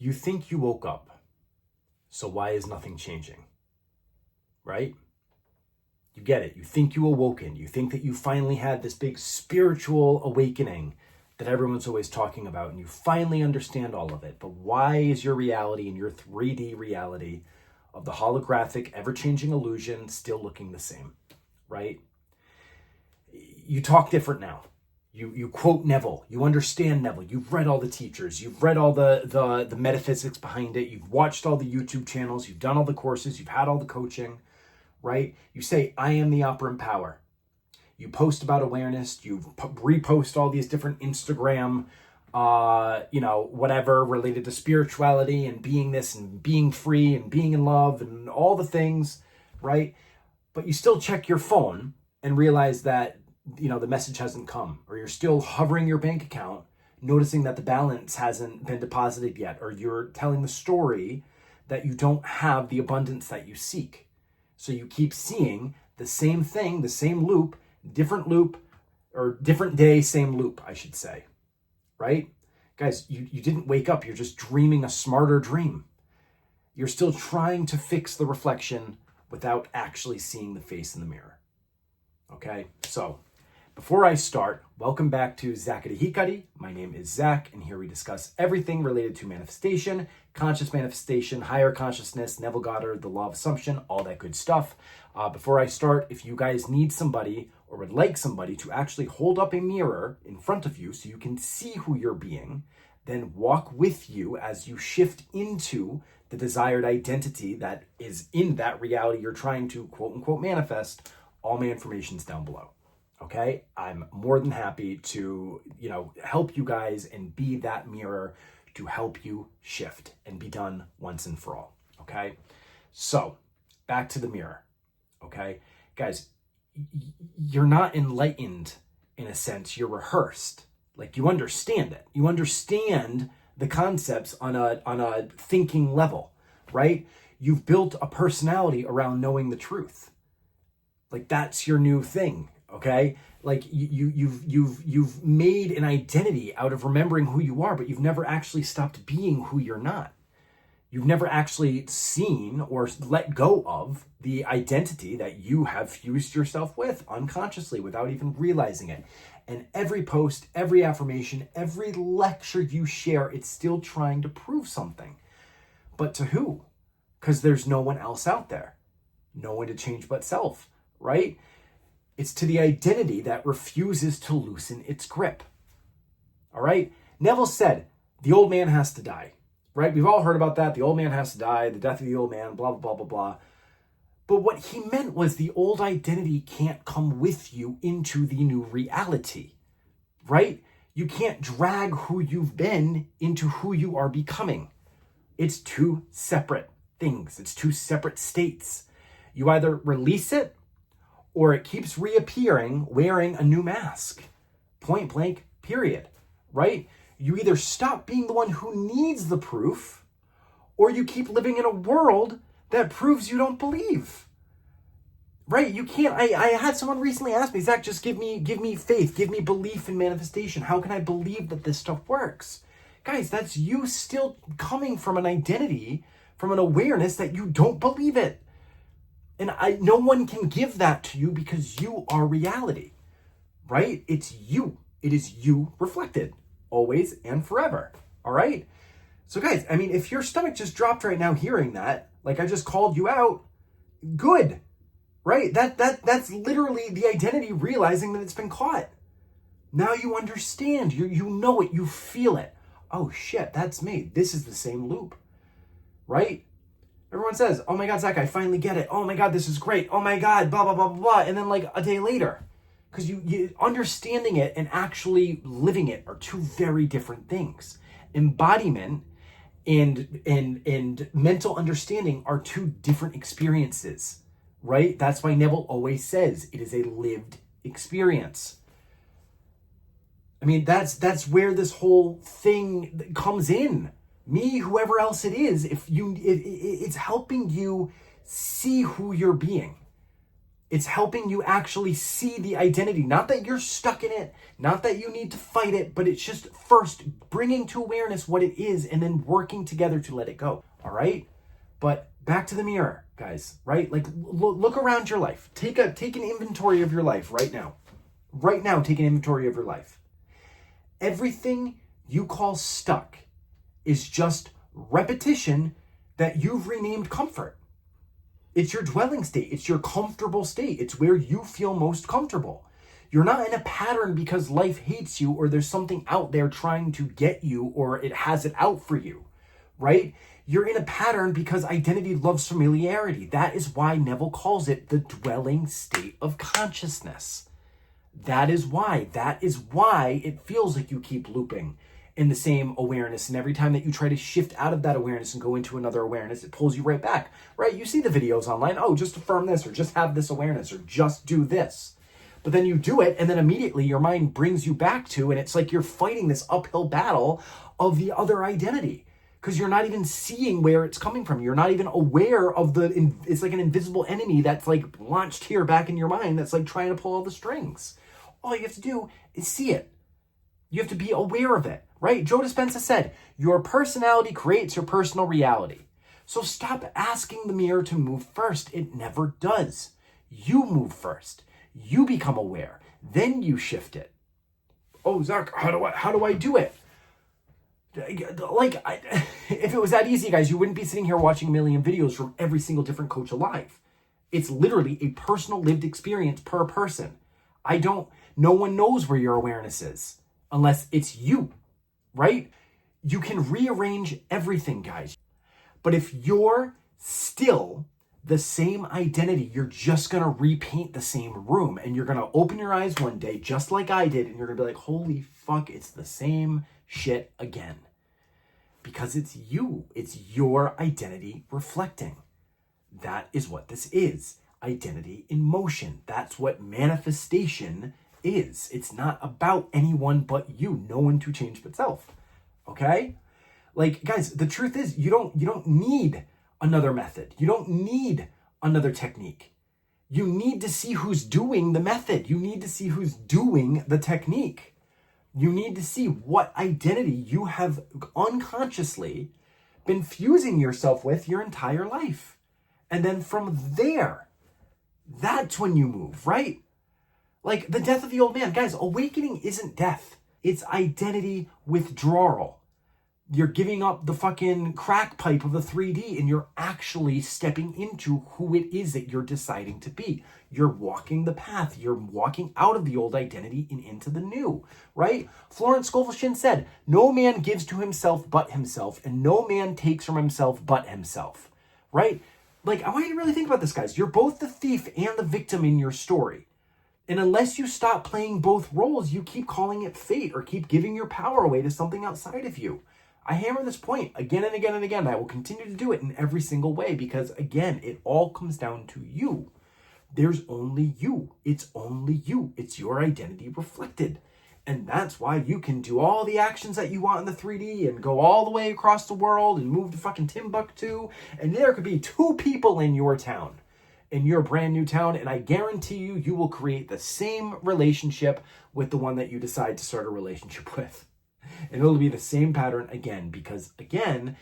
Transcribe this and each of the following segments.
You think you woke up, so why is nothing changing? Right? You get it. You think you awoken. You think that you finally had this big spiritual awakening that everyone's always talking about, and you finally understand all of it. But why is your reality and your 3D reality of the holographic, ever-changing illusion still looking the same? Right? You talk different now. You quote Neville. You understand Neville. You've read all the teachers. You've read all the metaphysics behind it. You've watched all the YouTube channels. You've done all the courses. You've had all the coaching, right? You say, I am the operant power. You post about awareness. You repost all these different Instagram, whatever related to spirituality and being this and being free and being in love and all the things, right? But you still check your phone and realize that the message hasn't come, or you're still hovering your bank account, noticing that the balance hasn't been deposited yet, or you're telling the story that you don't have the abundance that you seek. So you keep seeing the same thing, the same loop, or different day, same loop, I should say, right? Guys, you didn't wake up. You're just dreaming a smarter dream. You're still trying to fix the reflection without actually seeing the face in the mirror. Okay, so before I start, welcome back to ZAKARI HIKARI. My name is Zach, and here we discuss everything related to manifestation, conscious manifestation, higher consciousness, Neville Goddard, the law of assumption, all that good stuff. Before I start, if you guys need somebody or would like somebody to actually hold up a mirror in front of you so you can see who you're being, then walk with you as you shift into the desired identity that is in that reality you're trying to quote unquote manifest. All my information's down below. Okay, I'm more than happy to, help you guys and be that mirror to help you shift and be done once and for all. Okay, so back to the mirror. Okay, guys, you're not enlightened in a sense. You're rehearsed. Like, you understand it. You understand the concepts on a thinking level, right? You've built a personality around knowing the truth. Like, that's your new thing. Okay, like you've made an identity out of remembering who you are, but you've never actually stopped being who you're not. You've never actually seen or let go of the identity that you have fused yourself with unconsciously without even realizing it. And every post, every affirmation, every lecture you share, it's still trying to prove something. But to who? Because there's no one else out there. No one to change but self, right? It's to the identity that refuses to loosen its grip. All right? Neville said, the old man has to die, right? We've all heard about that. The old man has to die, the death of the old man, blah, blah, blah, blah, blah. But what he meant was the old identity can't come with you into the new reality, right? You can't drag who you've been into who you are becoming. It's two separate things. It's two separate states. You either release it, or it keeps reappearing wearing a new mask. Point blank, period. Right? You either stop being the one who needs the proof, or you keep living in a world that proves you don't believe. Right? You can't. I had someone recently ask me, Zach, just give me faith, give me belief in manifestation. How can I believe that this stuff works? Guys, that's you still coming from an identity, from an awareness that you don't believe it. And no one can give that to you because you are reality, right? It's you. It is you reflected, always and forever, all right? So guys, I mean, if your stomach just dropped right now hearing that, like I just called you out, good, right? That's literally the identity realizing that it's been caught. Now you understand, you know it, you feel it. Oh shit, that's me. This is the same loop, right? Everyone says, oh my God, Zach, I finally get it. Oh my God, this is great. Oh my God, blah, blah, blah, blah, blah. And then like a day later, because you understanding it and actually living it are two very different things. Embodiment and mental understanding are two different experiences, right? That's why Neville always says it is a lived experience. I mean, that's where this whole thing comes in. Me, whoever else it is, it's helping you see who you're being. It's helping you actually see the identity. Not that you're stuck in it, not that you need to fight it, but it's just first bringing to awareness what it is and then working together to let it go. All right? But back to the mirror, guys, right? Like look around your life. Take an inventory of your life right now. Right now, take an inventory of your life. Everything you call stuck is just repetition that you've renamed comfort. It's your dwelling state. It's your comfortable state. It's where you feel most comfortable. You're not in a pattern because life hates you or there's something out there trying to get you or it has it out for you, right? You're in a pattern because identity loves familiarity. That is why Neville calls it the dwelling state of consciousness. That is why it feels like you keep looping in the same awareness. And every time that you try to shift out of that awareness and go into another awareness, it pulls you right back, right? You see the videos online. Oh, just affirm this or just have this awareness or just do this. But then you do it and then immediately your mind brings you back to, and it's like you're fighting this uphill battle of the other identity because you're not even seeing where it's coming from. You're not even aware of it's like an invisible enemy that's like launched here back in your mind that's like trying to pull all the strings. All you have to do is see it. You have to be aware of it, right? Joe Dispenza said, your personality creates your personal reality. So stop asking the mirror to move first. It never does. You move first. You become aware. Then you shift it. Oh, Zach, how do I do it? If it was that easy, guys, you wouldn't be sitting here watching a million videos from every single different coach alive. It's literally a personal lived experience per person. No one knows where your awareness is unless it's you, right? You can rearrange everything, guys. But if you're still the same identity, you're just going to repaint the same room and you're going to open your eyes one day, just like I did, and you're going to be like, holy fuck, it's the same shit again. Because it's you. It's your identity reflecting. That is what this is. Identity in motion. That's what manifestation is. It's not about anyone but you. No one to change but self. Okay? Like, guys, the truth is you don't need another method. You don't need another technique. You need to see who's doing the method. You need to see who's doing the technique. You need to see what identity you have unconsciously been fusing yourself with your entire life. And then from there, that's when you move, right? Like the death of the old man. Guys, awakening isn't death. It's identity withdrawal. You're giving up the fucking crack pipe of the 3D and you're actually stepping into who it is that you're deciding to be. You're walking the path. You're walking out of the old identity and into the new, right? Florence Scovel Shinn said, no man gives to himself but himself, and no man takes from himself but himself, right? Like, I want you to really think about this, guys. You're both the thief and the victim in your story. And unless you stop playing both roles, you keep calling it fate or keep giving your power away to something outside of you. I hammer this point again and again and again. I will continue to do it in every single way because, again, it all comes down to you. There's only you. It's only you. It's your identity reflected. And that's why you can do all the actions that you want in the 3D and go all the way across the world and move to fucking Timbuktu. And there could be 2 people in your town, in your brand new town. And I guarantee you, you will create the same relationship with the one that you decide to start a relationship with. And it'll be the same pattern again, because again,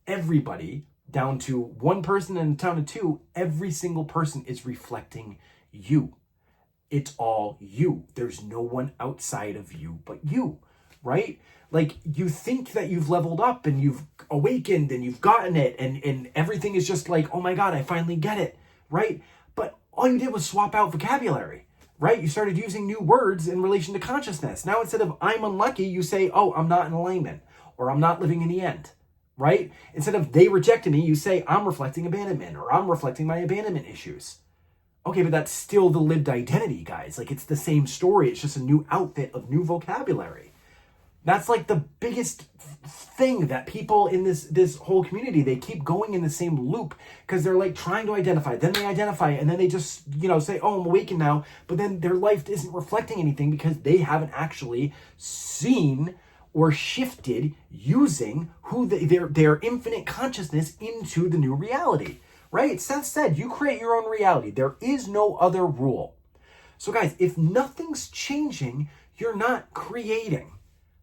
everybody down to one person in a town of 2, every single person is reflecting you. It's all you. There's no one outside of you but you, right? Like you think that you've leveled up and you've awakened and you've gotten it and everything is just like, oh my God, I finally get it, right? But all you did was swap out vocabulary. Right? You started using new words in relation to consciousness. Now, instead of I'm unlucky, you say, oh, I'm not in alignment, or I'm not living in the end, right? Instead of they rejected me, you say, I'm reflecting abandonment, or I'm reflecting my abandonment issues. Okay, but that's still the lived identity, guys. Like, it's the same story. It's just a new outfit of new vocabulary. That's like the biggest thing that people in this whole community, they keep going in the same loop because they're like trying to identify, then they identify, and then they just, say, oh, I'm awakened now. But then their life isn't reflecting anything because they haven't actually seen or shifted using their infinite consciousness into the new reality, right? Seth said, you create your own reality. There is no other rule. So guys, if nothing's changing, you're not creating.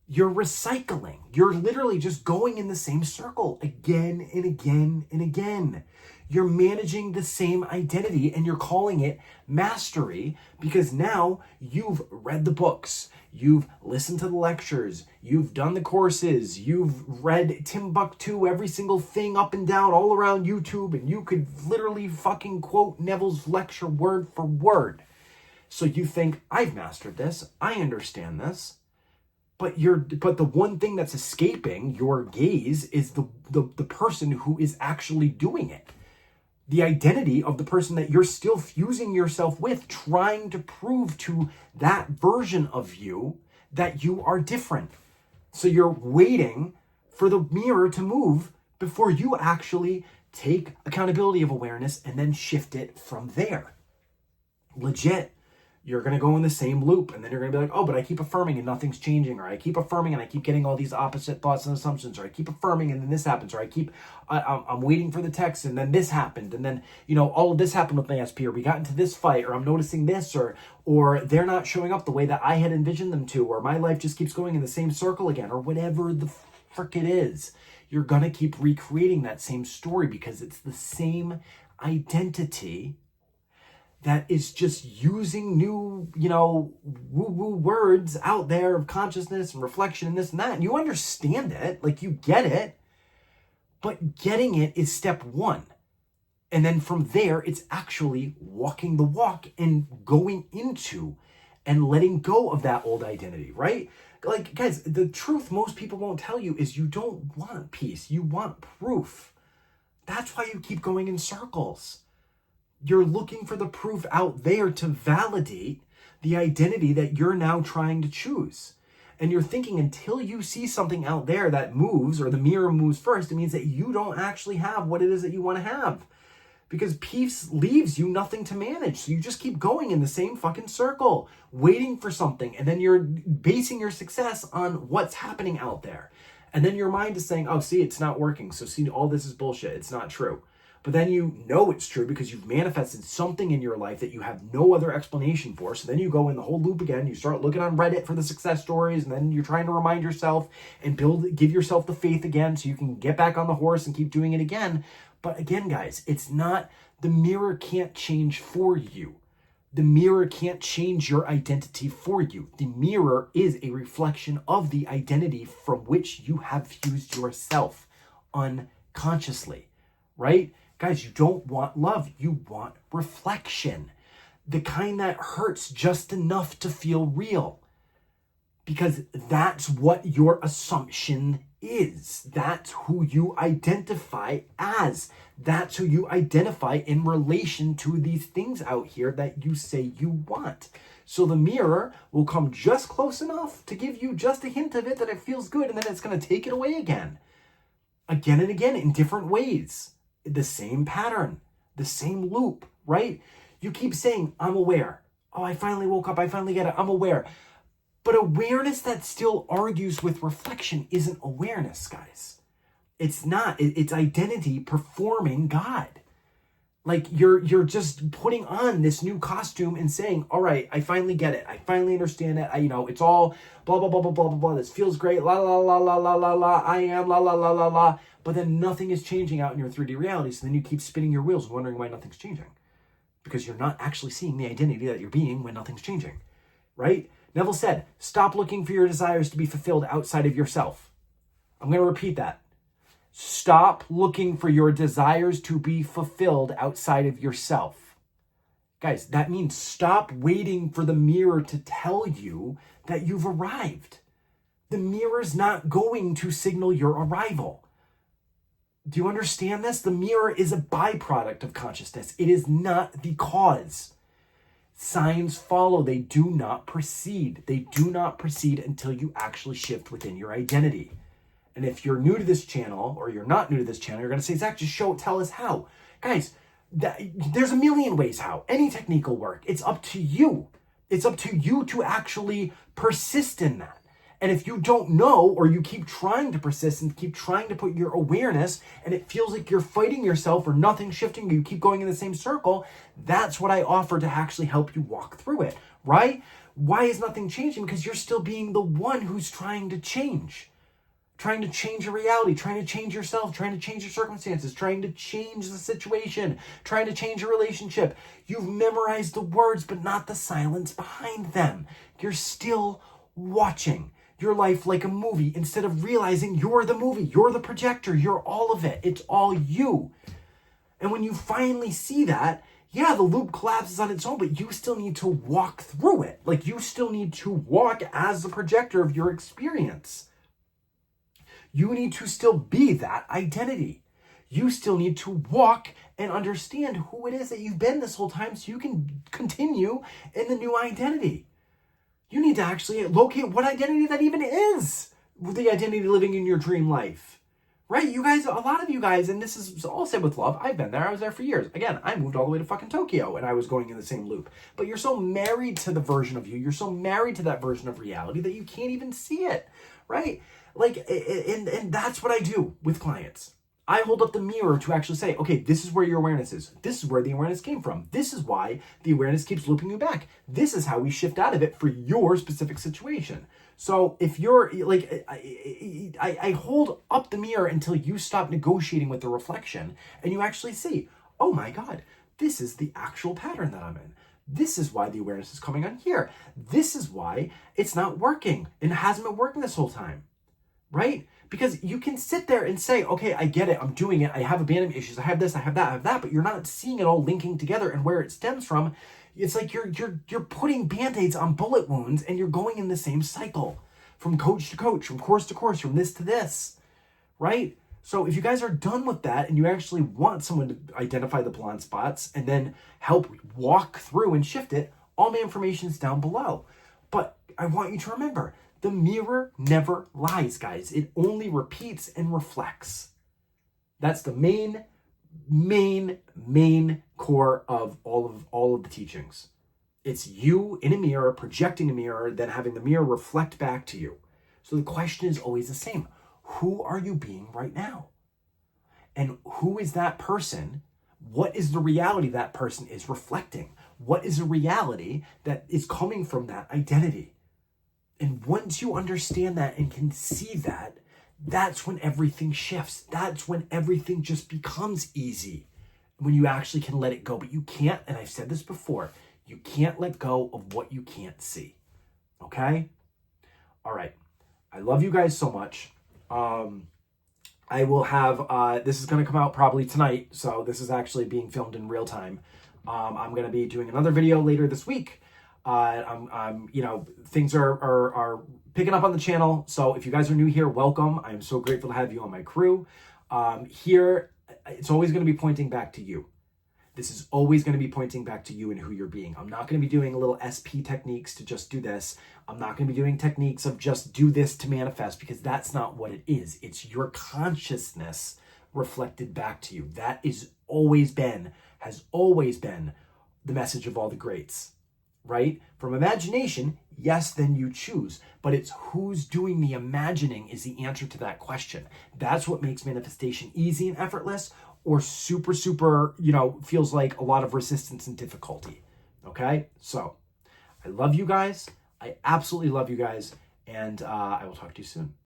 You're recycling. You're literally just going in the same circle again and again and again. You're managing the same identity and you're calling it mastery because now you've read the books, you've listened to the lectures, you've done the courses, you've read Timbuktu, every single thing up and down all around YouTube, and you could literally fucking quote Neville's lecture word for word. So you think, I've mastered this, I understand this. But the one thing that's escaping your gaze is the person who is actually doing it. The identity of the person that you're still fusing yourself with, trying to prove to that version of you that you are different. So you're waiting for the mirror to move before you actually take accountability of awareness and then shift it from there. Legit. You're going to go in the same loop, and then you're going to be like, oh, but I keep affirming and nothing's changing, or I keep affirming and I keep getting all these opposite thoughts and assumptions, or I keep affirming and then this happens, or I'm waiting for the text and then this happened, and then, all of this happened with my SP, or we got into this fight, or I'm noticing this, or they're not showing up the way that I had envisioned them to, or my life just keeps going in the same circle again, or whatever the frick it is. You're going to keep recreating that same story because it's the same identity that is just using new, woo-woo words out there of consciousness and reflection and this and that. And you understand it, like you get it, but getting it is step one. And then from there, it's actually walking the walk and going into and letting go of that old identity, right? Like, guys, the truth most people won't tell you is you don't want peace. You want proof. That's why you keep going in circles. You're looking for the proof out there to validate the identity that you're now trying to choose. And you're thinking until you see something out there that moves, or the mirror moves first, it means that you don't actually have what it is that you want to have. Because peace leaves you nothing to manage. So you just keep going in the same fucking circle, waiting for something. And then you're basing your success on what's happening out there. And then your mind is saying, oh, see, it's not working. So see, all this is bullshit. It's not true. But then you know it's true because you've manifested something in your life that you have no other explanation for. So then you go in the whole loop again. You start looking on Reddit for the success stories, and then you're trying to remind yourself and give yourself the faith again so you can get back on the horse and keep doing it again. But again, guys, it's not, the mirror can't change for you. The mirror can't change your identity for you. The mirror is a reflection of the identity from which you have fused yourself unconsciously, right? Guys, you don't want love. You want reflection. The kind that hurts just enough to feel real. Because that's what your assumption is. That's who you identify as. That's who you identify in relation to these things out here that you say you want. So the mirror will come just close enough to give you just a hint of it that it feels good, and then it's going to take it away again. Again and again in different ways. The same pattern, the same loop, right? You keep saying, I'm aware. Oh, I finally woke up. I finally get it. I'm aware. But awareness that still argues with reflection isn't awareness, guys. It's not. It's identity performing God. Like you're just putting on this new costume and saying, all right, I finally get it. I finally understand it. It's all blah, blah, blah, blah, blah, blah, blah. This feels great. La, la, la, la, la, la, la. I am la, la, la, la, la. But then nothing is changing out in your 3D reality. So then you keep spinning your wheels wondering why nothing's changing. Because you're not actually seeing the identity that you're being when nothing's changing, right? Neville said, stop looking for your desires to be fulfilled outside of yourself. I'm going to repeat that. Stop looking for your desires to be fulfilled outside of yourself. Guys, that means stop waiting for the mirror to tell you that you've arrived. The mirror's not going to signal your arrival. Do you understand this? The mirror is a byproduct of consciousness. It is not the cause. Signs follow. They do not precede. They do not precede until you actually shift within your identity. And if you're new to this channel, or you're not new to this channel, you're going to say, Zach, just tell us how. Guys, there's a million ways how. Any technique will work. It's up to you. It's up to you to actually persist in that And if you don't know, or you keep trying to persist and keep trying to put your awareness, and it feels like you're fighting yourself or nothing's shifting, you keep going in the same circle, that's what I offer to actually help you walk through it, right? Why is nothing changing? Because you're still being the one who's trying to change your reality, trying to change yourself, trying to change your circumstances, trying to change the situation, trying to change your relationship. You've memorized the words, but not the silence behind them. You're still watching your life like a movie instead of realizing you're the movie, you're the projector, you're all of it. It's all you. And when you finally see that, yeah, the loop collapses on its own, but you still need to walk through it. Like, you still need to walk as the projector of your experience. You need to still be that identity. You still need to walk and understand who it is that you've been this whole time so you can continue in the new identity. You need to actually locate what identity that even is, the identity living in your dream life, right? You guys, a lot of you guys, and this is all said with love, I've been there, I was there for years. Again, I moved all the way to fucking Tokyo and I was going in the same loop. But you're so married to the version of you, you're so married to that version of reality that you can't even see it, right? Like, and that's what I do with clients. I hold up the mirror to actually say, okay, this is where your awareness is. This is where the awareness came from. This is why the awareness keeps looping you back. This is how we shift out of it for your specific situation. So if you're like, I hold up the mirror until you stop negotiating with the reflection and you actually see, oh my God, this is the actual pattern that I'm in. This is why the awareness is coming on here. This is why it's not working and hasn't been working this whole time, right? Because you can sit there and say, okay, I get it, I'm doing it, I have abandonment issues, I have this, I have that, I have that, but you're not seeing it all linking together and where it stems from. It's like you're putting Band-Aids on bullet wounds and you're going in the same cycle from coach to coach, from course to course, from this to this, right? So if you guys are done with that and you actually want someone to identify the blind spots and then help walk through and shift it, all my information is down below. But I want you to remember, the mirror never lies, guys. It only repeats and reflects. That's the main core of all of the teachings. It's you in a mirror, projecting a mirror, then having the mirror reflect back to you. So the question is always the same. Who are you being right now? And who is that person? What is the reality that person is reflecting? What is the reality that is coming from that identity? And once you understand that and can see that, that's when everything shifts. That's when everything just becomes easy. When you actually can let it go. But you can't, and I've said this before, you can't let go of what you can't see. Okay? All right. I love you guys so much. I will have, this is going to come out probably tonight. So this is actually being filmed in real time. I'm going to be doing another video later this week. You know, things are picking up on the channel. So if you guys are new here, welcome. I'm so grateful to have you on my crew. Here, it's always going to be pointing back to you. This is always going to be pointing back to you and who you're being. I'm not going to be doing little SP techniques to just do this. I'm not going to be doing techniques of just do this to manifest, because that's not what it is. It's your consciousness reflected back to you. That has always been the message of all the greats. Right? From imagination, yes, then you choose. But it's who's doing the imagining is the answer to that question. That's what makes manifestation easy and effortless, or super, you know, feels like a lot of resistance and difficulty. Okay? So, I love you guys. I absolutely love you guys. And I will talk to you soon.